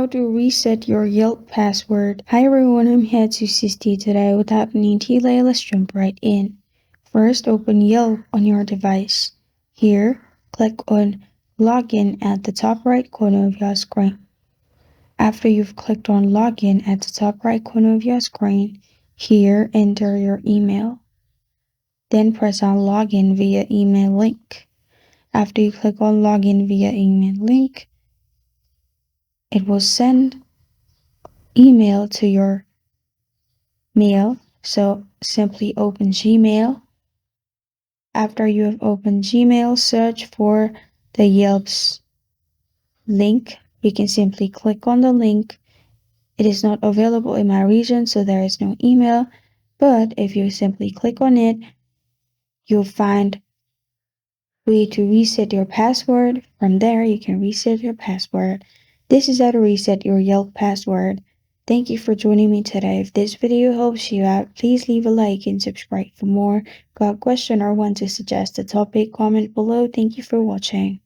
How to reset your Yelp password. Hi everyone, I'm here to assist you today. Without any delay, let's jump right in. First, open Yelp on your device. Here, click on Login at the top right corner of your screen. After you've clicked on Login at the top right corner of your screen, here enter your email. Then press on Login via email link. After you click on Login via email link, it will send email to your mail. So simply open Gmail. After you have opened Gmail, search for the Yelp's link. You can simply click on the link. It is not available in my region, so there is no email. But if you simply click on it, you'll find a way to reset your password. From there, you can reset your password. This is how to reset your Yelp password. Thank you for joining me today. If this video helps you out, please leave a like and subscribe for more. Got a question or want to suggest a topic? Comment below. Thank you for watching.